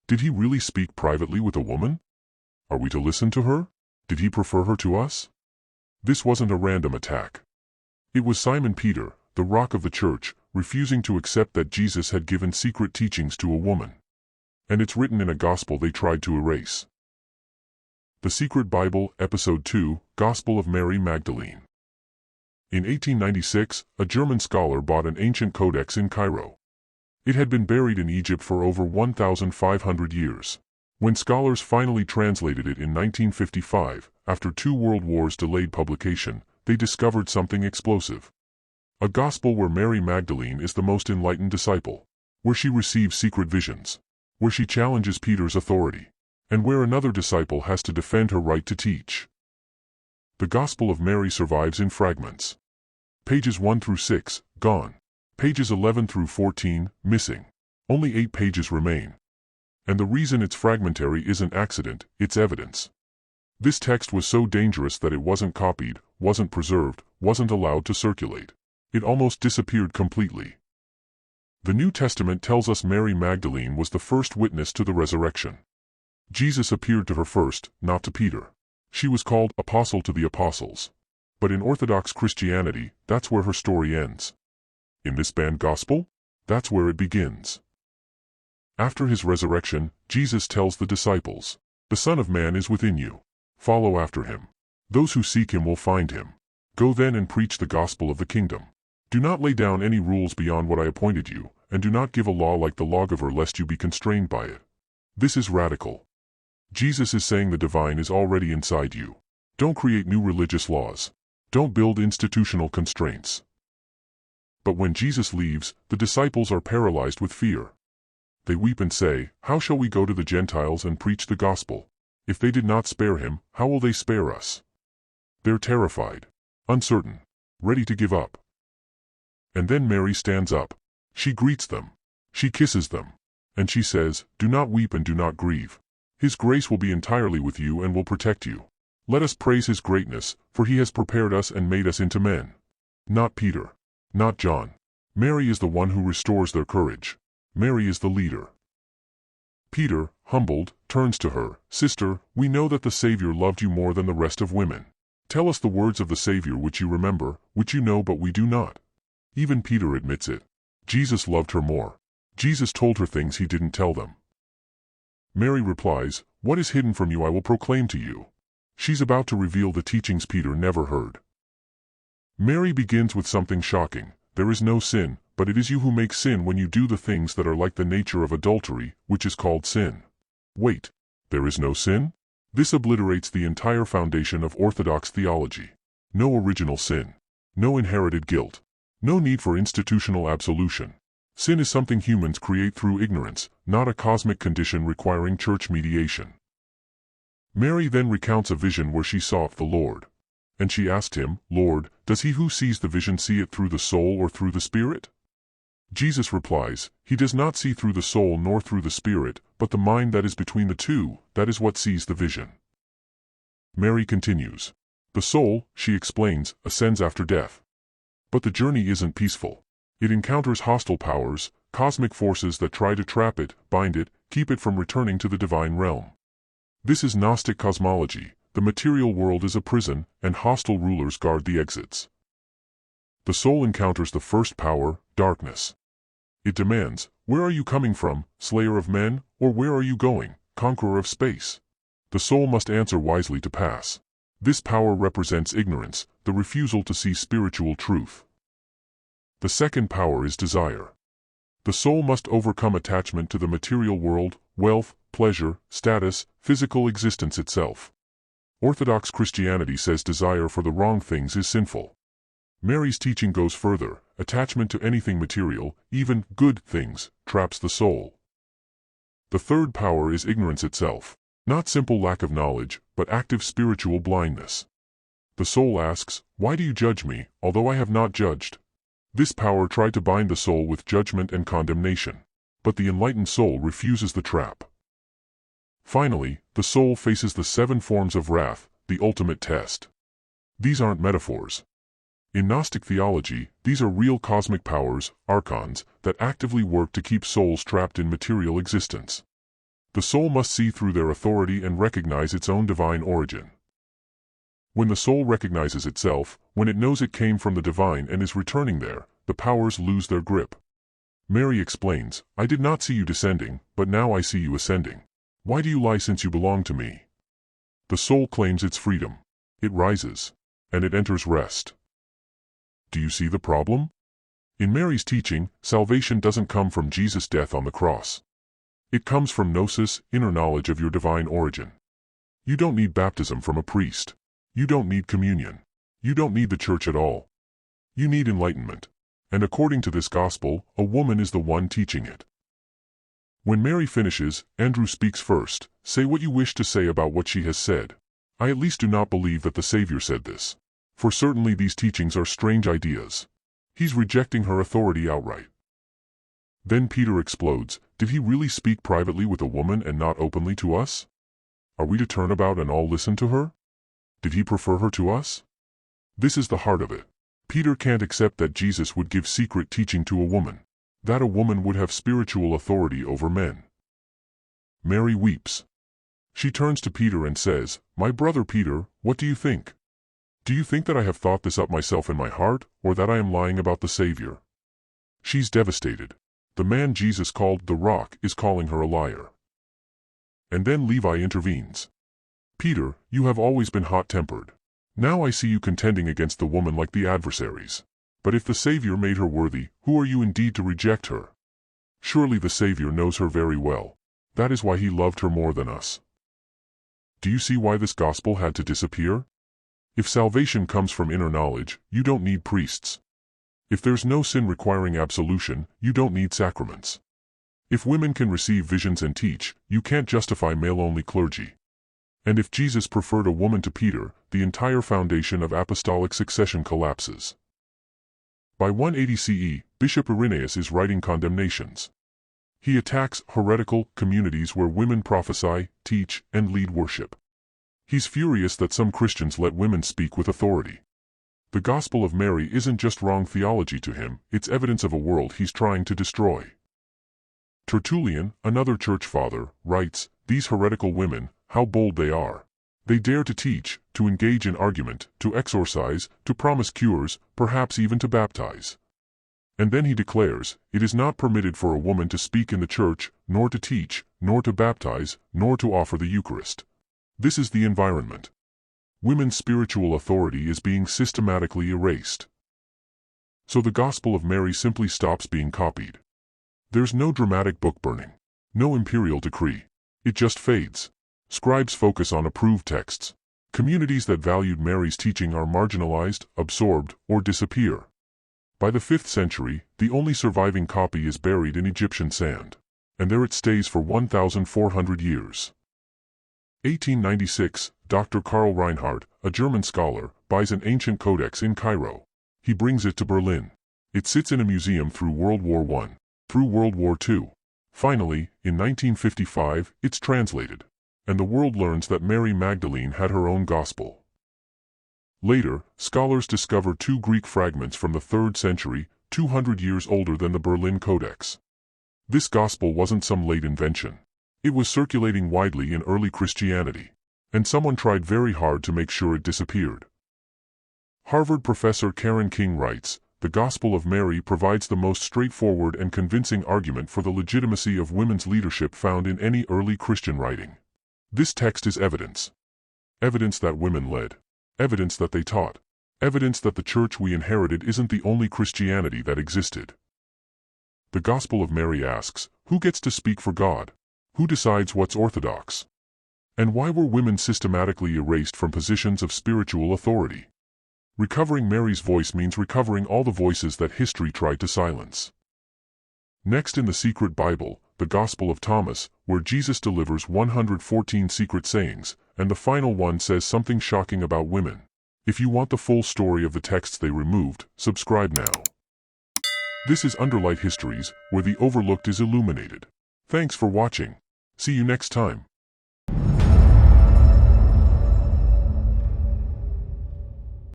Did he really speak privately with a woman? Are we to listen to her? Did he prefer her to us? This wasn't a random attack. It was Simon Peter, the rock of the church, refusing to accept that Jesus had given secret teachings to a woman. And it's written in a gospel they tried to erase. The Secret Bible, Episode 2, Gospel of Mary Magdalene. In 1896, a German scholar bought an ancient codex in Cairo. It had been buried in Egypt for over 1,500 years. When scholars finally translated it in 1955, after 2 world wars delayed publication, they discovered something explosive. A gospel where Mary Magdalene is the most enlightened disciple, where she receives secret visions, where she challenges Peter's authority, and where another disciple has to defend her right to teach. The Gospel of Mary survives in fragments. Pages 1 through 6, gone. Pages 11 through 14, missing. Only 8 pages remain. And the reason it's fragmentary isn't accident, it's evidence. This text was so dangerous that it wasn't copied, wasn't preserved, wasn't allowed to circulate. It almost disappeared completely. The New Testament tells us Mary Magdalene was the first witness to the resurrection. Jesus appeared to her first, not to Peter. She was called Apostle to the Apostles. But in Orthodox Christianity, that's where her story ends. In this banned gospel, that's where it begins. After his resurrection, Jesus tells the disciples, "The Son of Man is within you. Follow after him. Those who seek him will find him. Go then and preach the gospel of the kingdom. Do not lay down any rules beyond what I appointed you, and do not give a law like the lawgiver lest you be constrained by it." This is radical. Jesus is saying the divine is already inside you. Don't create new religious laws. Don't build institutional constraints. But when Jesus leaves, the disciples are paralyzed with fear. They weep and say, "How shall we go to the Gentiles and preach the gospel? If they did not spare him, how will they spare us?" They're terrified, uncertain, ready to give up. And then Mary stands up. She greets them. She kisses them. And she says, "Do not weep and do not grieve. His grace will be entirely with you and will protect you. Let us praise his greatness, for he has prepared us and made us into men." Not Peter. Not John. Mary is the one who restores their courage. Mary is the leader. Peter, humbled, turns to her, "Sister, we know that the Savior loved you more than the rest of women. Tell us the words of the Savior which you remember, which you know but we do not." Even Peter admits it. Jesus loved her more. Jesus told her things he didn't tell them. Mary replies, "What is hidden from you I will proclaim to you." She's about to reveal the teachings Peter never heard. Mary begins with something shocking. "There is no sin, but it is you who make sin when you do the things that are like the nature of adultery, which is called sin." Wait, there is no sin? This obliterates the entire foundation of Orthodox theology. No original sin. No inherited guilt. No need for institutional absolution. Sin is something humans create through ignorance, not a cosmic condition requiring church mediation. Mary then recounts a vision where she saw the Lord. And she asked him, "Lord, does he who sees the vision see it through the soul or through the spirit?" Jesus replies, "He does not see through the soul nor through the spirit, but the mind that is between the two, that is what sees the vision." Mary continues. "The soul," she explains, "ascends after death. But the journey isn't peaceful. It encounters hostile powers, cosmic forces that try to trap it, bind it, keep it from returning to the divine realm. This is Gnostic cosmology. The material world is a prison, and hostile rulers guard the exits. The soul encounters the first power, darkness. It demands, "Where are you coming from, slayer of men, or where are you going, conqueror of space?" The soul must answer wisely to pass. This power represents ignorance, the refusal to see spiritual truth. The second power is desire. The soul must overcome attachment to the material world, wealth, pleasure, status, physical existence itself. Orthodox Christianity says desire for the wrong things is sinful. Mary's teaching goes further. Attachment to anything material, even good things, traps the soul. The third power is ignorance itself. Not simple lack of knowledge, but active spiritual blindness. The soul asks, "Why do you judge me, although I have not judged?" This power tried to bind the soul with judgment and condemnation. But the enlightened soul refuses the trap. Finally, the soul faces the 7 forms of wrath, the ultimate test. These aren't metaphors. In Gnostic theology, these are real cosmic powers, archons, that actively work to keep souls trapped in material existence. The soul must see through their authority and recognize its own divine origin. When the soul recognizes itself, when it knows it came from the divine and is returning there, the powers lose their grip. Mary explains, "I did not see you descending, but now I see you ascending. Why do you lie since you belong to me?" The soul claims its freedom. It rises, and it enters rest. Do you see the problem? In Mary's teaching, salvation doesn't come from Jesus' death on the cross. It comes from gnosis, inner knowledge of your divine origin. You don't need baptism from a priest. You don't need communion. You don't need the church at all. You need enlightenment. And according to this gospel, a woman is the one teaching it. When Mary finishes, Andrew speaks first. "Say what you wish to say about what she has said. I at least do not believe that the Savior said this. For certainly these teachings are strange ideas." He's rejecting her authority outright. Then Peter explodes. Did he really speak privately with a woman and not openly to us? Are we to turn about and all listen to her? Did he prefer her to us? This is the heart of it. Peter can't accept that Jesus would give secret teaching to a woman, that a woman would have spiritual authority over men. Mary weeps. She turns to Peter and says, "My brother Peter, what do you think? Do you think that I have thought this up myself in my heart, or that I am lying about the Savior?" She's devastated. The man Jesus called the Rock is calling her a liar. And then Levi intervenes. "Peter, you have always been hot-tempered. Now I see you contending against the woman like the adversaries. But if the Savior made her worthy, who are you indeed to reject her? Surely the Savior knows her very well. That is why he loved her more than us." Do you see why this gospel had to disappear? If salvation comes from inner knowledge, you don't need priests. If there's no sin requiring absolution, you don't need sacraments. If women can receive visions and teach, you can't justify male-only clergy. And if Jesus preferred a woman to Peter, the entire foundation of apostolic succession collapses. By 180 CE, Bishop Irenaeus is writing condemnations. He attacks heretical communities where women prophesy, teach, and lead worship. He's furious that some Christians let women speak with authority. The Gospel of Mary isn't just wrong theology to him, it's evidence of a world he's trying to destroy. Tertullian, another church father, writes, "These heretical women, how bold they are. They dare to teach, to engage in argument, to exorcise, to promise cures, perhaps even to baptize." And then he declares, "It is not permitted for a woman to speak in the church, nor to teach, nor to baptize, nor to offer the Eucharist." This is the environment. Women's spiritual authority is being systematically erased. So the Gospel of Mary simply stops being copied. There's no dramatic book burning, no imperial decree. It just fades. Scribes focus on approved texts. Communities that valued Mary's teaching are marginalized, absorbed, or disappear. By the 5th century, the only surviving copy is buried in Egyptian sand. And there it stays for 1,400 years. 1896, Dr. Karl Reinhardt, a German scholar, buys an ancient codex in Cairo. He brings it to Berlin. It sits in a museum through World War I, through World War II. Finally, in 1955, it's translated. And the world learns that Mary Magdalene had her own gospel. Later, scholars discover 2 Greek fragments from the 3rd century, 200 years older than the Berlin Codex. This gospel wasn't some late invention. It was circulating widely in early Christianity, and someone tried very hard to make sure it disappeared. Harvard professor Karen King writes, "The Gospel of Mary provides the most straightforward and convincing argument for the legitimacy of women's leadership found in any early Christian writing. This text is evidence. Evidence that women led. Evidence that they taught. Evidence that the church we inherited isn't the only Christianity that existed." The Gospel of Mary asks, who gets to speak for God? Who decides what's orthodox? And why were women systematically erased from positions of spiritual authority? Recovering Mary's voice means recovering all the voices that history tried to silence. Next in the secret Bible, the Gospel of Thomas, where Jesus delivers 114 secret sayings, and the final one says something shocking about women. If you want the full story of the texts they removed, subscribe now. This is Underlight Histories, where the overlooked is illuminated. Thanks for watching. See you next time.